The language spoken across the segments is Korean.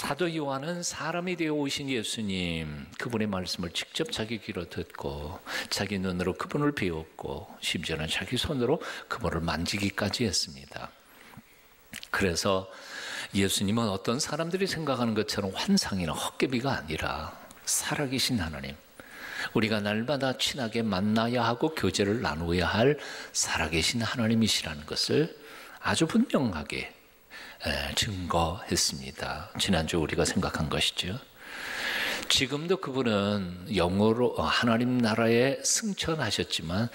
사도 요한은 사람이 되어 오신 예수님, 그분의 말씀을 직접 자기 귀로 듣고 자기 눈으로 그분을 배웠고 심지어는 자기 손으로 그분을 만지기까지 했습니다. 그래서 예수님은 어떤 사람들이 생각하는 것처럼 환상이나 헛개비가 아니라 살아계신 하나님, 우리가 날마다 친하게 만나야 하고 교제를 나누어야 할 살아계신 하나님이시라는 것을 아주 분명하게 증거했습니다. 지난주 우리가 생각한 것이죠. 지금도 그분은 영으로 하나님 나라에 승천하셨지만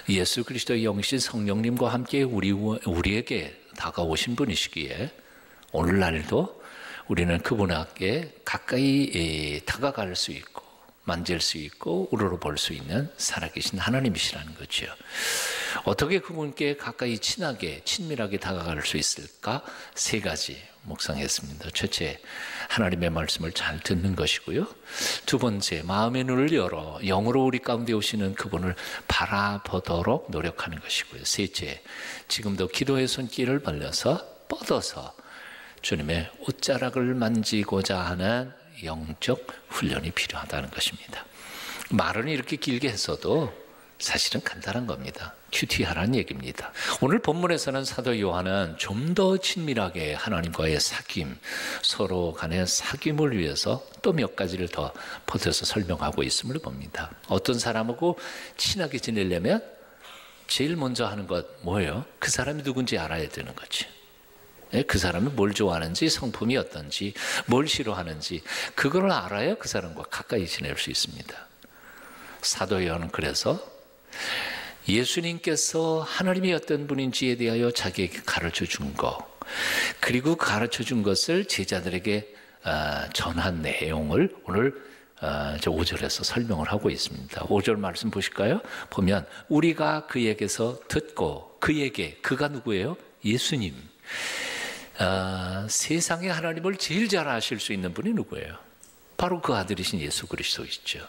예수 그리스도의 영신 성령님과 함께 우리에게 다가오신 분이시기에 오늘날도 우리는 그분에게 가까이 다가갈 수 있고 만질 수 있고 우러러 볼 수 있는 살아계신 하나님이시라는 거죠. 어떻게 그분께 가까이 친밀하게 다가갈 수 있을까? 세 가지 묵상했습니다. 첫째, 하나님의 말씀을 잘 듣는 것이고요. 두 번째, 마음의 눈을 열어 영으로 우리 가운데 오시는 그분을 바라보도록 노력하는 것이고요. 셋째, 지금도 기도의 손길을 벌려서 뻗어서 주님의 옷자락을 만지고자 하는 영적 훈련이 필요하다는 것입니다. 말은 이렇게 길게 했어도 사실은 간단한 겁니다. 큐티하라는 얘기입니다. 오늘 본문에서는 사도 요한은 좀 더 친밀하게 하나님과의 사귐, 서로 간의 사귐을 위해서 또 몇 가지를 더 보태서 설명하고 있음을 봅니다. 어떤 사람하고 친하게 지내려면 제일 먼저 하는 것 뭐예요? 그 사람이 누군지 알아야 되는 거지. 그 사람이 뭘 좋아하는지, 성품이 어떤지, 뭘 싫어하는지 그걸 알아야 그 사람과 가까이 지낼 수 있습니다. 사도 요한은 그래서 예수님께서 하나님이 어떤 분인지에 대하여 자기에게 가르쳐 준 것, 그리고 가르쳐 준 것을 제자들에게 전한 내용을 오늘 5절에서 설명을 하고 있습니다. 5절 말씀 보실까요? 보면 우리가 그에게서 듣고 그가 누구예요? 예수님. 세상에 하나님을 제일 잘 아실 수 있는 분이 누구예요? 바로 그 아들이신 예수 그리스도이죠.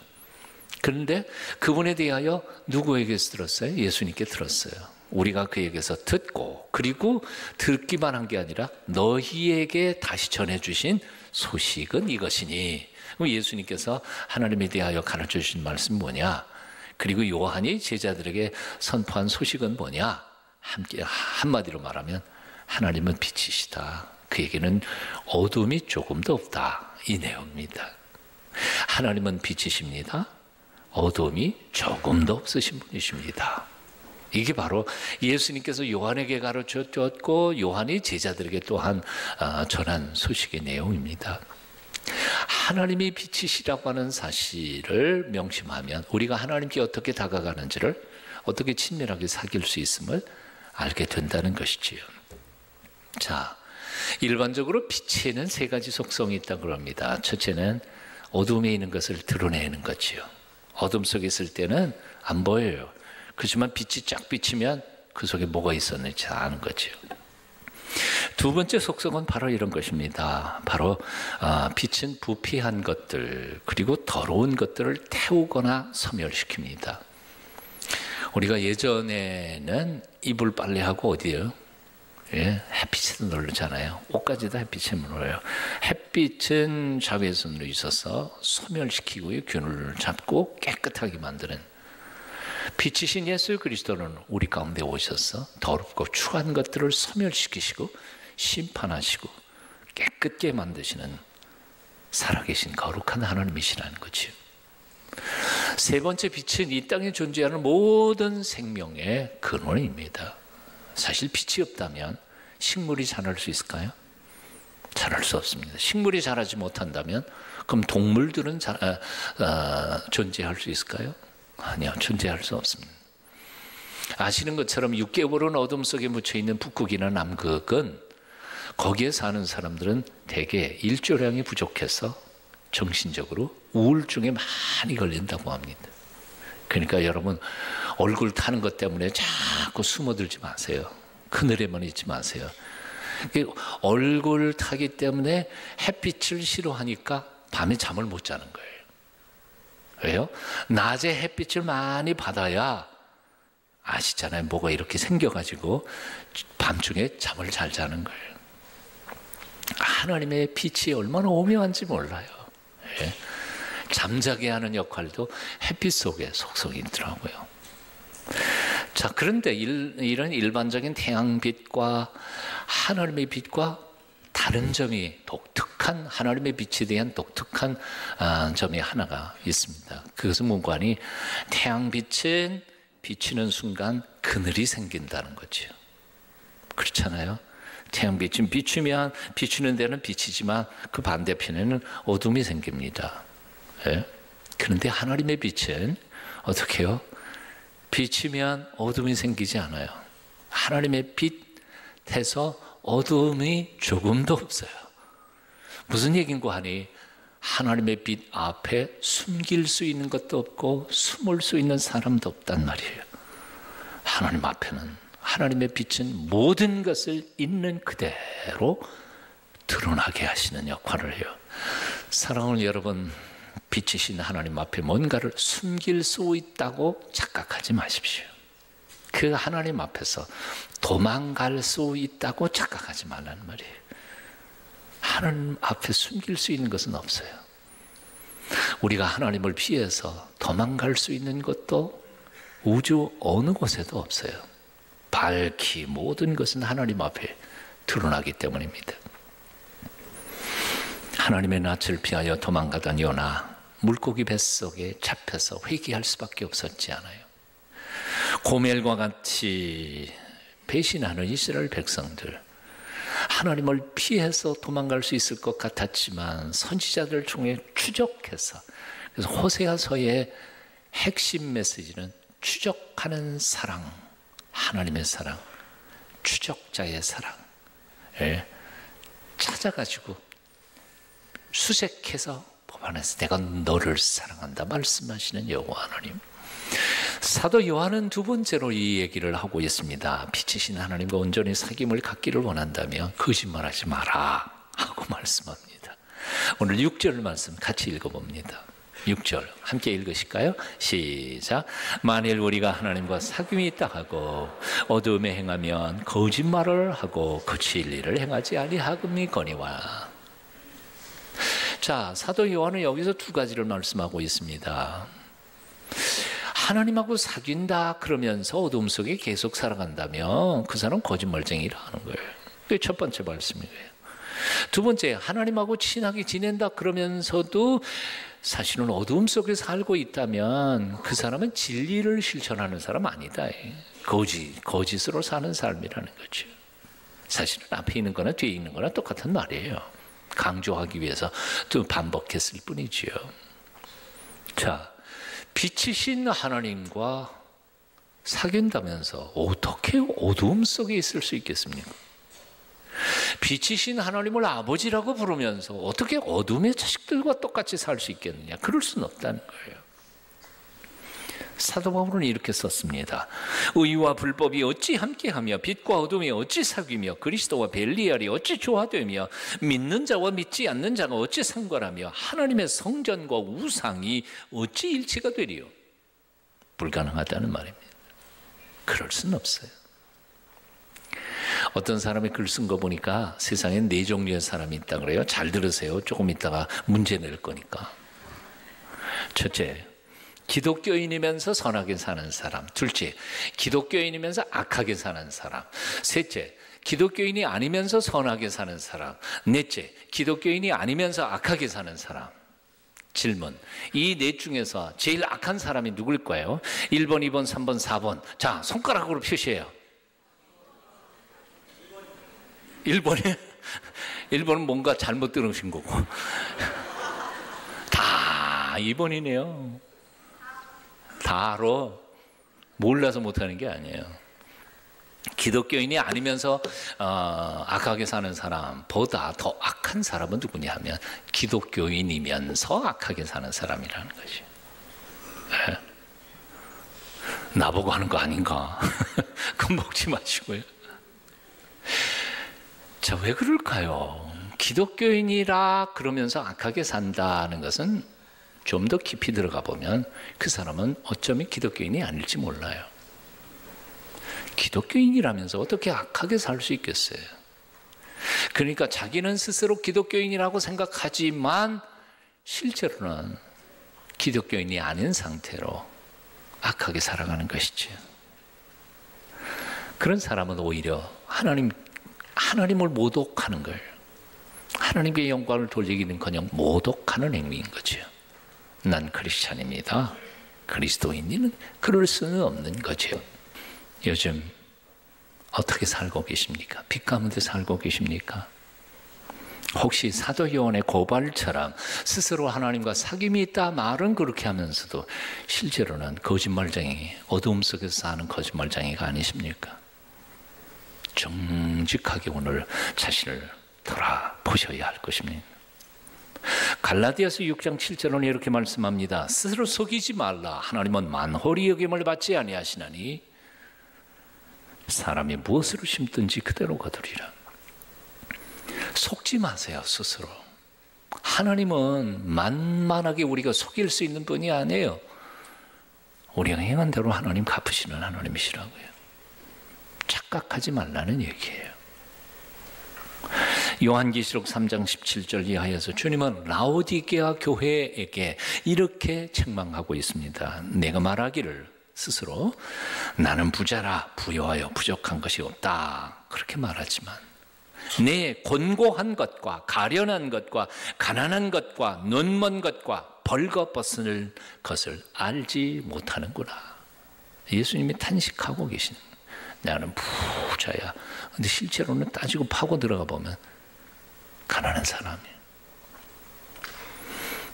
그런데 그분에 대하여 누구에게서 들었어요? 예수님께 들었어요. 우리가 그에게서 듣고 그리고 듣기만 한 게 아니라 너희에게 다시 전해주신 소식은 이것이니, 예수님께서 하나님에 대하여 가르쳐 주신 말씀이 뭐냐, 그리고 요한이 제자들에게 선포한 소식은 뭐냐, 함께 한마디로 말하면 하나님은 빛이시다, 그에게는 어둠이 조금도 없다, 이 내용입니다. 하나님은 빛이십니다. 어둠이 조금도 없으신 분이십니다. 이게 바로 예수님께서 요한에게 가르쳐줬고 요한이 제자들에게 또한 전한 소식의 내용입니다. 하나님이 빛이시라고 하는 사실을 명심하면 우리가 하나님께 어떻게 다가가는지를, 어떻게 친밀하게 사귈 수 있음을 알게 된다는 것이지요. 자, 일반적으로 빛에는 세 가지 속성이 있다고 그럽니다. 첫째는 어둠에 있는 것을 드러내는 거지요. 어둠 속에 있을 때는 안 보여요. 그렇지만 빛이 쫙 비치면 그 속에 뭐가 있었는지 아는 거죠. 두 번째 속성은 바로 이런 것입니다. 바로 빛은 부패한 것들 그리고 더러운 것들을 태우거나 소멸시킵니다. 우리가 예전에는 이불 빨래하고 어디에요? 햇빛에 놀잖아요. 옷까지도 햇빛에 놀아요. 햇빛은 자외선으로 있어서 소멸시키고요, 균을 잡고 깨끗하게 만드는, 빛이신 예수 그리스도는 우리 가운데 오셔서 더럽고 추한 것들을 소멸시키시고 심판하시고 깨끗게 만드시는 살아계신 거룩한 하나님이시라는 거죠. 세 번째, 빛은 이 땅에 존재하는 모든 생명의 근원입니다. 사실 빛이 없다면 식물이 자랄 수 있을까요? 자랄 수 없습니다. 식물이 자라지 못한다면 그럼 동물들은 존재할 수 있을까요? 아니요, 존재할 수 없습니다. 아시는 것처럼 6개월은 어둠 속에 묻혀있는 북극이나 남극은 거기에 사는 사람들은 대개 일조량이 부족해서 정신적으로 우울증에 많이 걸린다고 합니다. 그러니까 여러분, 얼굴 타는 것 때문에 자꾸 숨어들지 마세요. 그늘에만 있지 마세요. 얼굴 타기 때문에 햇빛을 싫어하니까 밤에 잠을 못 자는 거예요. 왜요? 낮에 햇빛을 많이 받아야, 아시잖아요, 뭐가 이렇게 생겨가지고 밤중에 잠을 잘 자는 거예요. 하나님의 빛이 얼마나 오묘한지 몰라요. 예. 잠자게 하는 역할도 햇빛 속에 속속이 있더라고요. 자, 그런데 이런 일반적인 태양빛과 하나님의 빛과 다른 점이 독특한, 하나님의 빛에 대한 독특한 점이 하나가 있습니다. 그것은 뭔가니 태양빛은 비치는 순간 그늘이 생긴다는 거죠. 그렇잖아요. 태양빛은 비추면 비추는 데는 빛이지만 그 반대편에는 어둠이 생깁니다. 예? 그런데 하나님의 빛은 어떻게 해요? 비치면 어둠이 생기지 않아요. 하나님의 빛에서 어둠이 조금도 없어요. 무슨 얘기인고 하니 하나님의 빛 앞에 숨길 수 있는 것도 없고 숨을 수 있는 사람도 없단 말이에요. 하나님 앞에는, 하나님의 빛은 모든 것을 있는 그대로 드러나게 하시는 역할을 해요. 사랑하는 여러분, 빛이신 하나님 앞에 뭔가를 숨길 수 있다고 착각하지 마십시오. 그 하나님 앞에서 도망갈 수 있다고 착각하지 말라는 말이에요. 하나님 앞에 숨길 수 있는 것은 없어요. 우리가 하나님을 피해서 도망갈 수 있는 것도 우주 어느 곳에도 없어요. 밝히 모든 것은 하나님 앞에 드러나기 때문입니다. 하나님의 낯을 피하여 도망가던 요나, 물고기 뱃속에 잡혀서 회개할 수밖에 없었지 않아요. 고멜과 같이 배신하는 이스라엘 백성들, 하나님을 피해서 도망갈 수 있을 것 같았지만 선지자들 중에 추적해서, 그래서 호세아서의 핵심 메시지는 추적하는 사랑, 하나님의 사랑, 추적자의 사랑을 찾아가지고 수색해서 뽑아내서 내가 너를 사랑한다 말씀하시는 여호와 하나님. 사도 요한은 두 번째로 이 얘기를 하고 있습니다. 빛이신 하나님과 온전히 사귐을 갖기를 원한다면 거짓말하지 마라 하고 말씀합니다. 오늘 6절 말씀 같이 읽어봅니다. 6절 함께 읽으실까요? 시작. 만일 우리가 하나님과 사귐이 있다 하고 어둠에 행하면 거짓말을 하고 그 진리를 행하지 아니하거니와. 자, 사도 요한은 여기서 두 가지를 말씀하고 있습니다. 하나님하고 사귄다 그러면서 어둠 속에 계속 살아간다면 그 사람은 거짓말쟁이라는 거예요. 그게 첫 번째 말씀이에요. 두 번째, 하나님하고 친하게 지낸다 그러면서도 사실은 어둠 속에 살고 있다면 그 사람은 진리를 실천하는 사람 아니다. 거짓으로 사는 삶이라는 거죠. 사실은 앞에 있는 거나 뒤에 있는 거나 똑같은 말이에요. 강조하기 위해서 또 반복했을 뿐이지요. 자, 빛이신 하나님과 사귄다면서 어떻게 어둠 속에 있을 수 있겠습니까? 빛이신 하나님을 아버지라고 부르면서 어떻게 어둠의 자식들과 똑같이 살 수 있겠느냐? 그럴 수는 없다는 거예요. 사도 바울은 이렇게 썼습니다. 의와 불법이 어찌 함께하며 빛과 어둠이 어찌 사귀며 그리스도와 벨리알이 어찌 조화되며 믿는 자와 믿지 않는 자가 어찌 상관하며 하나님의 성전과 우상이 어찌 일치가 되리요? 불가능하다는 말입니다. 그럴 수는 없어요. 어떤 사람이 글 쓴 거 보니까 세상에 4종류의 사람이 있다 그래요. 잘 들으세요. 조금 있다가 문제 낼 거니까. 첫째, 기독교인이면서 선하게 사는 사람. 둘째, 기독교인이면서 악하게 사는 사람. 셋째, 기독교인이 아니면서 선하게 사는 사람. 넷째, 기독교인이 아니면서 악하게 사는 사람. 질문, 이 넷 중에서 제일 악한 사람이 누굴까요? 1번, 2번, 3번, 4번. 자, 손가락으로 표시해요. 1번은 뭔가 잘못 들으신 거고. 다 2번이네요. 다로 몰라서 못하는 게 아니에요. 기독교인이 아니면서 악하게 사는 사람보다 더 악한 사람은 누구냐 하면 기독교인이면서 악하게 사는 사람이라는 거지. 네? 나보고 하는 거 아닌가? 겁먹지 마시고요. 자, 왜 그럴까요? 기독교인이라 그러면서 악하게 산다는 것은 좀 더 깊이 들어가 보면 그 사람은 어쩌면 기독교인이 아닐지 몰라요. 기독교인이라면서 어떻게 악하게 살 수 있겠어요? 그러니까 자기는 스스로 기독교인이라고 생각하지만 실제로는 기독교인이 아닌 상태로 악하게 살아가는 것이죠. 그런 사람은 오히려 하나님을 모독하는 걸, 하나님께 영광을 돌리기는커녕 모독하는 행위인 거죠. 난 크리스찬입니다. 그리스도인은 그럴 수는 없는 거죠. 요즘 어떻게 살고 계십니까? 빛 가운데 살고 계십니까? 혹시 사도 요한의 고발처럼 스스로 하나님과 사귐이 있다 말은 그렇게 하면서도 실제로는 거짓말쟁이, 어두움 속에서 사는 거짓말쟁이가 아니십니까? 정직하게 오늘 자신을 돌아보셔야 할 것입니다. 갈라디아서 6장 7절은 이렇게 말씀합니다. 스스로 속이지 말라. 하나님은 만홀히 여김을 받지 아니하시나니 사람이 무엇으로 심든지 그대로 거두리라. 속지 마세요, 스스로. 하나님은 만만하게 우리가 속일 수 있는 분이 아니에요. 우리가 행한 대로 하나님 갚으시는 하나님이시라고요. 착각하지 말라는 얘기예요. 요한계시록 3장 17절 이하에서 주님은 라오디게아 교회에게 이렇게 책망하고 있습니다. 내가 말하기를 스스로 나는 부자라 부여하여 부족한 것이 없다 그렇게 말하지만 내 곤고한 것과 가련한 것과 가난한 것과 눈먼 것과 벌거벗을 것을 알지 못하는구나. 예수님이 탄식하고 계시는 거예요. 나는 부자야. 근데 실제로는 따지고 파고 들어가 보면 가난한 사람이에요.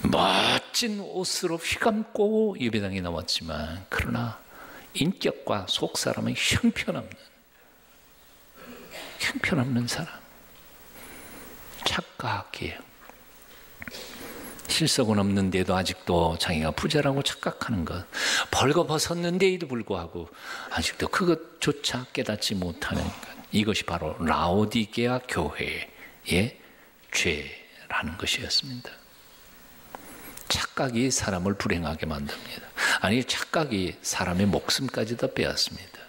멋진 옷으로 휘감고 예배당에 나왔지만 그러나 인격과 속사람은 형편없는 사람. 착각이에요. 실속은 없는데도 아직도 자기가 부자라고 착각하는 것, 벌거벗었는데도 불구하고 아직도 그것조차 깨닫지 못하는 것, 이것이 바로 라오디게아 교회의 죄라는 것이었습니다. 착각이 사람을 불행하게 만듭니다. 아니, 착각이 사람의 목숨까지도 빼앗습니다.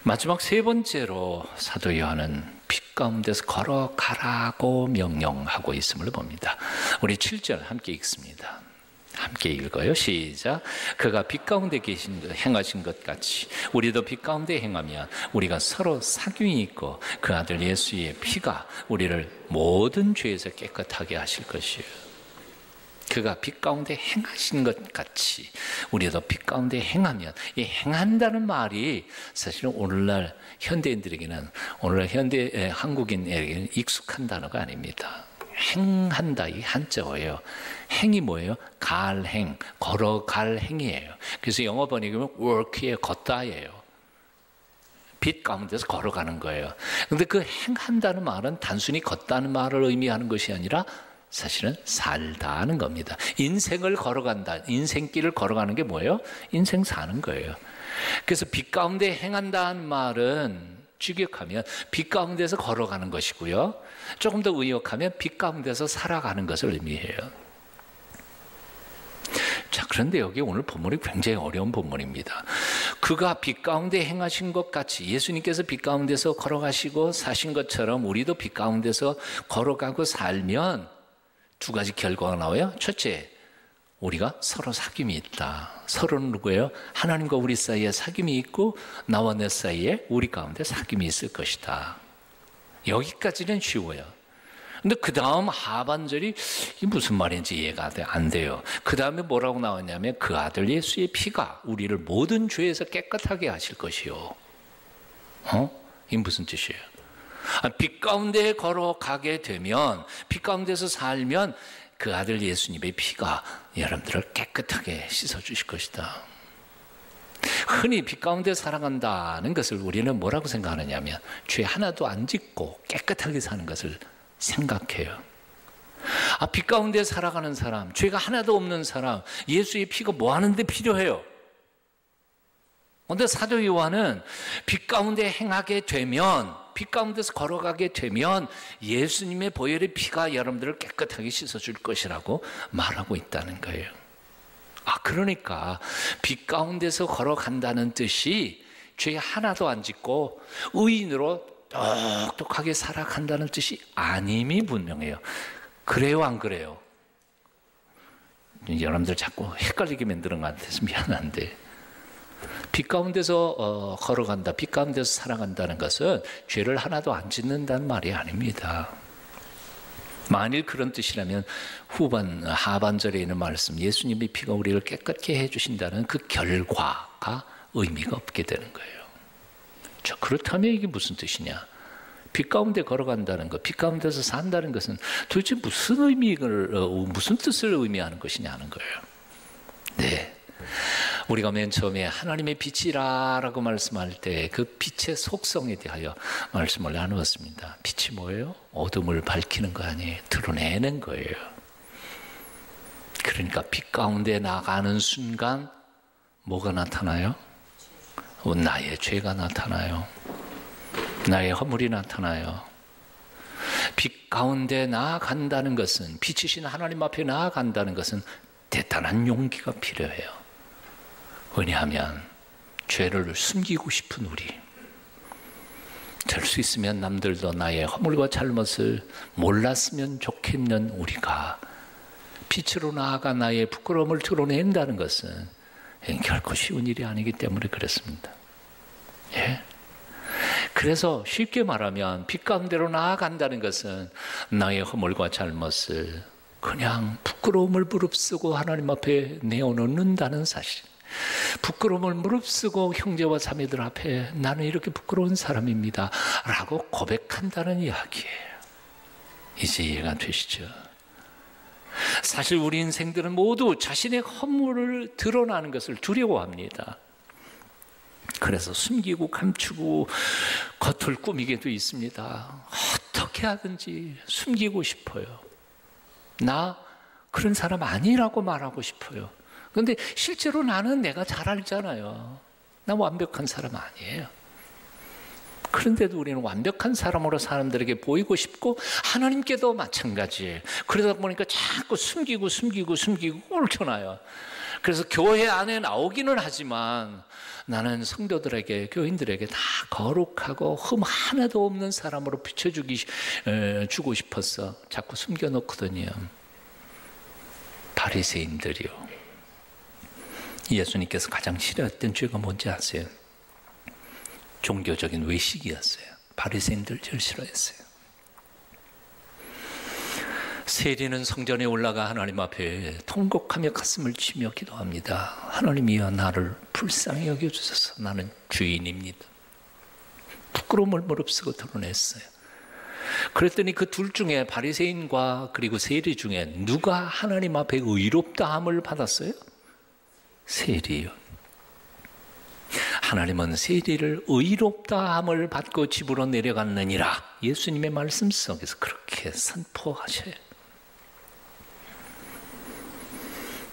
마지막 세 번째로 사도 요한은 빛 가운데서 걸어가라고 명령하고 있음을 봅니다. 우리 7절 함께 읽습니다. 함께 읽어요. 시작. 그가 빛 가운데 행하신 것 같이 우리도 빛 가운데 행하면 우리가 서로 사귐이 있고 그 아들 예수의 피가 우리를 모든 죄에서 깨끗하게 하실 것이에요. 그가 빛 가운데 행하신 것 같이 우리도 빛 가운데 행하면, 이 행한다는 말이 사실은 오늘날 현대인들에게는, 오늘날 현대 한국인에게는 익숙한 단어가 아닙니다. 행한다, 이 한자어예요. 행이 뭐예요? 갈행, 걸어갈 행이에요. 그래서 영어 번역이면 work의 걷다예요. 빛 가운데서 걸어가는 거예요. 그런데 그 행한다는 말은 단순히 걷다는 말을 의미하는 것이 아니라 사실은 살다는 겁니다. 인생을 걸어간다. 인생길을 걸어가는 게 뭐예요? 인생 사는 거예요. 그래서 빛 가운데 행한다는 말은 직역하면 빛 가운데서 걸어가는 것이고요. 조금 더 의역하면 빛 가운데서 살아가는 것을 의미해요. 자, 그런데 여기 오늘 본문이 굉장히 어려운 본문입니다. 그가 빛 가운데 행하신 것 같이, 예수님께서 빛 가운데서 걸어가시고 사신 것처럼 우리도 빛 가운데서 걸어가고 살면 두 가지 결과가 나와요. 첫째, 우리가 서로 사귐이 있다. 서로는 누구예요? 하나님과 우리 사이에 사귐이 있고 나와 내 사이에 우리 가운데 사귐이 있을 것이다. 여기까지는 쉬워요. 근데 그 다음 하반절이 이게 무슨 말인지 이해가 안 돼요. 그 다음에 뭐라고 나왔냐면 그 아들 예수의 피가 우리를 모든 죄에서 깨끗하게 하실 것이요. 이게 무슨 뜻이에요? 빛 가운데 걸어가게 되면, 빛 가운데서 살면 그 아들 예수님의 피가 여러분들을 깨끗하게 씻어주실 것이다. 흔히 빛 가운데 살아간다는 것을 우리는 뭐라고 생각하느냐면 죄 하나도 안 짓고 깨끗하게 사는 것을 생각해요. 빛 가운데 살아가는 사람, 죄가 하나도 없는 사람, 예수의 피가 뭐 하는데 필요해요? 그런데 사도 요한은 빛 가운데 행하게 되면, 빛 가운데서 걸어가게 되면 예수님의 보혈의 피가 여러분들을 깨끗하게 씻어줄 것이라고 말하고 있다는 거예요. 그러니까 빛 가운데서 걸어간다는 뜻이 죄 하나도 안 짓고 의인으로 똑똑하게 살아간다는 뜻이 아님이 분명해요. 그래요, 안 그래요? 여러분들 자꾸 헷갈리게 만드는 것 같아서 미안한데, 빛 가운데서 걸어간다, 빛 가운데서 살아간다는 것은 죄를 하나도 안 짓는다는 말이 아닙니다. 만일 그런 뜻이라면 하반절에 있는 말씀, 예수님의 피가 우리를 깨끗게 해주신다는 그 결과가 의미가 없게 되는 거예요. 자, 그렇다면 이게 무슨 뜻이냐? 빛 가운데 걸어간다는 것, 빛 가운데서 산다는 것은 도대체 무슨 뜻을 의미하는 것이냐는 거예요. 네. 우리가 맨 처음에 하나님의 빛이라고 말씀할 때 그 빛의 속성에 대하여 말씀을 나누었습니다. 빛이 뭐예요? 어둠을 밝히는 거 아니에요. 드러내는 거예요. 그러니까 빛 가운데 나가는 순간 뭐가 나타나요? 나의 죄가 나타나요. 나의 허물이 나타나요. 빛 가운데 나아간다는 것은, 빛이신 하나님 앞에 나아간다는 것은 대단한 용기가 필요해요. 왜냐하면 죄를 숨기고 싶은 우리, 될 수 있으면 남들도 나의 허물과 잘못을 몰랐으면 좋겠는 우리가 빛으로 나아가 나의 부끄러움을 드러낸다는 것은 결코 쉬운 일이 아니기 때문에 그렇습니다. 예? 그래서 쉽게 말하면 빛 가운데로 나아간다는 것은 나의 허물과 잘못을 그냥 부끄러움을 무릅쓰고 하나님 앞에 내어놓는다는 사실, 부끄러움을 무릅쓰고 형제와 자매들 앞에 나는 이렇게 부끄러운 사람입니다 라고 고백한다는 이야기예요. 이제 이해가 되시죠? 사실 우리 인생들은 모두 자신의 허물을 드러나는 것을 두려워합니다. 그래서 숨기고 감추고 겉을 꾸미게도 있습니다. 어떻게 하든지 숨기고 싶어요. 나 그런 사람 아니라고 말하고 싶어요. 그런데 실제로 나는 내가 잘 알잖아요. 나 완벽한 사람 아니에요. 그런데도 우리는 완벽한 사람으로 사람들에게 보이고 싶고 하나님께도 마찬가지예요. 그러다 보니까 자꾸 숨기고 옳혀놔요. 그래서 교회 안에 나오기는 하지만 나는 성도들에게, 교인들에게 다 거룩하고 흠 하나도 없는 사람으로 비춰주고 싶어서 자꾸 숨겨놓거든요. 바리새인들이요. 예수님께서 가장 싫어했던 죄가 뭔지 아세요? 종교적인 외식이었어요. 바리새인들 제일 싫어했어요. 세리는 성전에 올라가 하나님 앞에 통곡하며 가슴을 치며 기도합니다. 하나님이여, 나를 불쌍히 여겨주소서. 나는 죄인입니다. 부끄러움을 무릅쓰고 드러냈어요. 그랬더니 그 둘 중에, 바리새인과 그리고 세리 중에 누가 하나님 앞에 의롭다함을 받았어요? 세리요. 하나님은 세리를 의롭다함을 받고 집으로 내려갔느니라, 예수님의 말씀 속에서 그렇게 선포하셔요.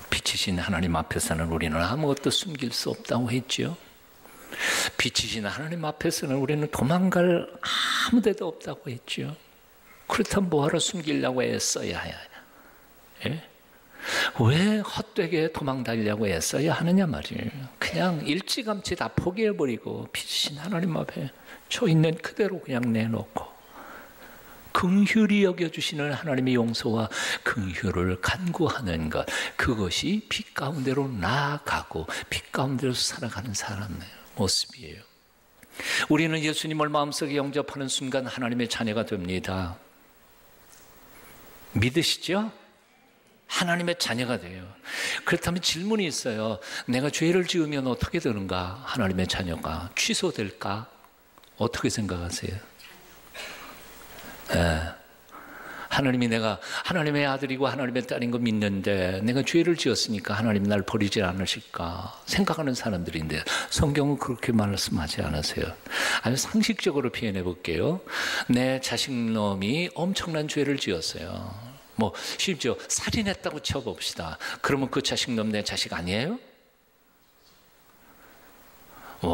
빛이신 하나님 앞에서는 우리는 아무것도 숨길 수 없다고 했죠. 빛이신 하나님 앞에서는 우리는 도망갈 아무 데도 없다고 했죠. 그렇다면 뭐하러 숨기려고 애써야 해요? 예? 왜 헛되게 도망다니려고 애써야 하느냐 말이에요. 그냥 일찌감치 다 포기해버리고 빛이신 하나님 앞에 저 있는 그대로 그냥 내놓고 긍휼히 여겨주시는 하나님의 용서와 긍휼을 간구하는 것, 그것이 빛 가운데로 나아가고 빛 가운데로 살아가는 사람의 모습이에요. 우리는 예수님을 마음속에 영접하는 순간 하나님의 자녀가 됩니다. 믿으시죠? 하나님의 자녀가 돼요. 그렇다면 질문이 있어요. 내가 죄를 지으면 어떻게 되는가? 하나님의 자녀가 취소될까? 어떻게 생각하세요? 하나님이 내가 하나님의 아들이고 하나님의 딸인 거 믿는데 내가 죄를 지었으니까 하나님 날 버리지 않으실까 생각하는 사람들인데, 성경은 그렇게 말씀하지 않으세요. 아주 상식적으로 표현해 볼게요. 내 자식놈이 엄청난 죄를 지었어요. 뭐 심지어 살인했다고 쳐봅시다. 그러면 그 자식놈 내 자식 아니에요?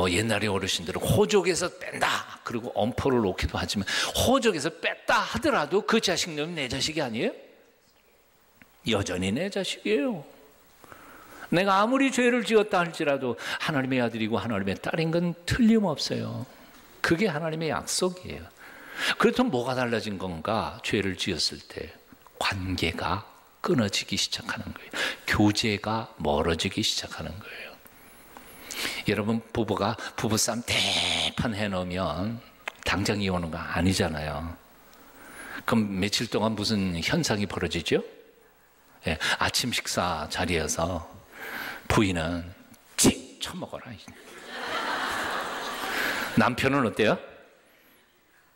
옛날에 어르신들은 호적에서 뺀다 그리고 엄포를 놓기도 하지만, 호적에서 뺐다 하더라도 그 자식놈이 내 자식이 아니에요? 여전히 내 자식이에요. 내가 아무리 죄를 지었다 할지라도 하나님의 아들이고 하나님의 딸인 건 틀림없어요. 그게 하나님의 약속이에요. 그렇다면 뭐가 달라진 건가? 죄를 지었을 때 관계가 끊어지기 시작하는 거예요. 교제가 멀어지기 시작하는 거예요. 여러분, 부부가 부부싸움 대판 해놓으면 당장 이혼한 거 아니잖아요. 그럼 며칠 동안 무슨 현상이 벌어지죠? 예, 아침 식사 자리에서 부인은 칙 쳐먹어라. 남편은 어때요?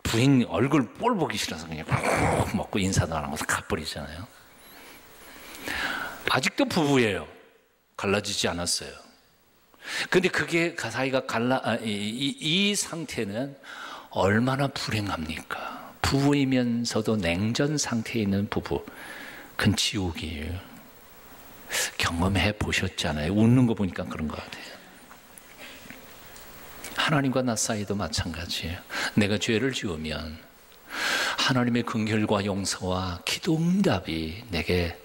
부인 얼굴 꼴 보기 싫어서 그냥 푹 먹고 인사도 안 하고 가버리잖아요. 아직도 부부예요. 갈라지지 않았어요. 근데 그게 사이가 이 상태는 얼마나 불행합니까? 부부이면서도 냉전 상태에 있는 부부, 그건 지옥이에요. 경험해 보셨잖아요. 웃는 거 보니까 그런 것 같아요. 하나님과 나 사이도 마찬가지예요. 내가 죄를 지으면 하나님의 긍휼과 용서와 기도 응답이 내게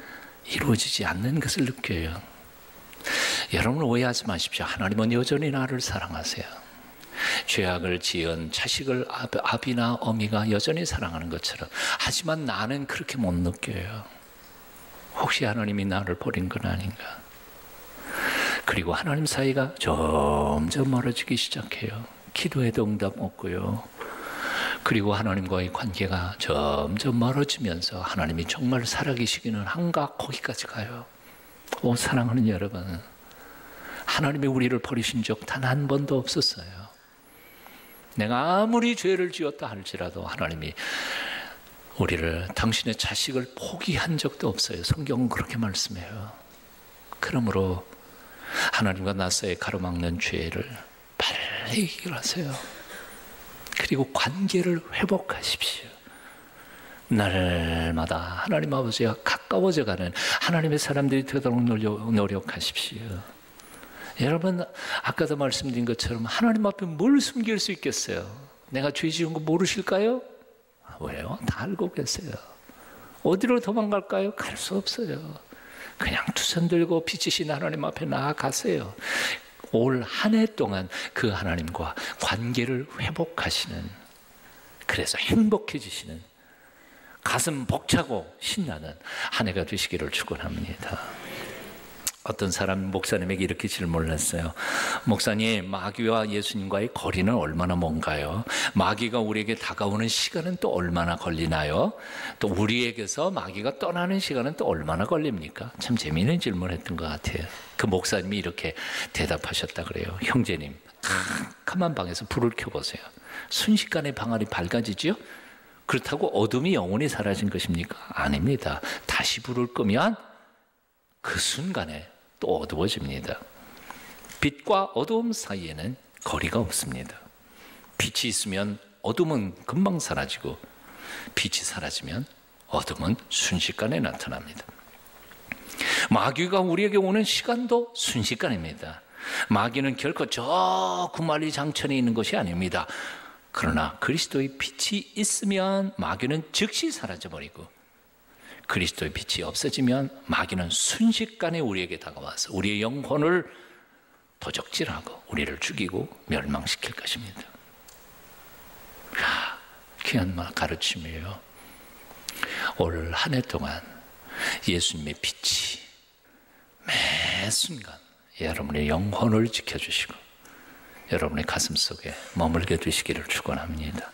이루어지지 않는 것을 느껴요. 여러분, 오해하지 마십시오. 하나님은 여전히 나를 사랑하세요. 죄악을 지은 자식을 아비나 어미가 여전히 사랑하는 것처럼. 하지만 나는 그렇게 못 느껴요. 혹시 하나님이 나를 버린 건 아닌가? 그리고 하나님 사이가 점점 멀어지기 시작해요. 기도에도 응답 없고요. 그리고 하나님과의 관계가 점점 멀어지면서 하나님이 정말 살아계시기는 한가 거기까지 가요. 오, 사랑하는 여러분, 하나님이 우리를 버리신 적 단 한 번도 없었어요. 내가 아무리 죄를 지었다 할지라도 하나님이 우리를, 당신의 자식을 포기한 적도 없어요. 성경은 그렇게 말씀해요. 그러므로 하나님과 나 사이에 가로막는 죄를 빨리 해결하세요. 그리고 관계를 회복하십시오. 날마다 하나님 아버지와 가까워져가는 하나님의 사람들이 되도록 노력하십시오. 여러분, 아까도 말씀드린 것처럼 하나님 앞에 뭘 숨길 수 있겠어요? 내가 죄 지은 거 모르실까요? 왜요? 다 알고 계세요. 어디로 도망갈까요? 갈 수 없어요. 그냥 두 손 들고 빛이신 하나님 앞에 나아가세요. 올 한 해 동안 그 하나님과 관계를 회복하시는, 그래서 행복해지시는, 가슴 벅차고 신나는 한 해가 되시기를 축원합니다. 어떤 사람 목사님에게 이렇게 질문을 했어요. 목사님, 마귀와 예수님과의 거리는 얼마나 먼가요? 마귀가 우리에게 다가오는 시간은 또 얼마나 걸리나요? 또 우리에게서 마귀가 떠나는 시간은 또 얼마나 걸립니까? 참 재미있는 질문을 했던 것 같아요. 그 목사님이 이렇게 대답하셨다 그래요. 형제님, 캄캄한 방에서 불을 켜보세요. 순식간에 방 안이 밝아지죠? 그렇다고 어둠이 영원히 사라진 것입니까? 아닙니다. 다시 불을 끄면 그 순간에 또 어두워집니다. 빛과 어두움 사이에는 거리가 없습니다. 빛이 있으면 어둠은 금방 사라지고, 빛이 사라지면 어둠은 순식간에 나타납니다. 마귀가 우리에게 오는 시간도 순식간입니다. 마귀는 결코 저 구말리 장천에 있는 것이 아닙니다. 그러나 그리스도의 빛이 있으면 마귀는 즉시 사라져버리고, 그리스도의 빛이 없어지면 마귀는 순식간에 우리에게 다가와서 우리의 영혼을 도적질하고 우리를 죽이고 멸망시킬 것입니다. 귀한 가르침이에요. 올 한 해 동안 예수님의 빛이 매 순간 여러분의 영혼을 지켜주시고 여러분의 가슴 속에 머물게 되시기를 축원합니다.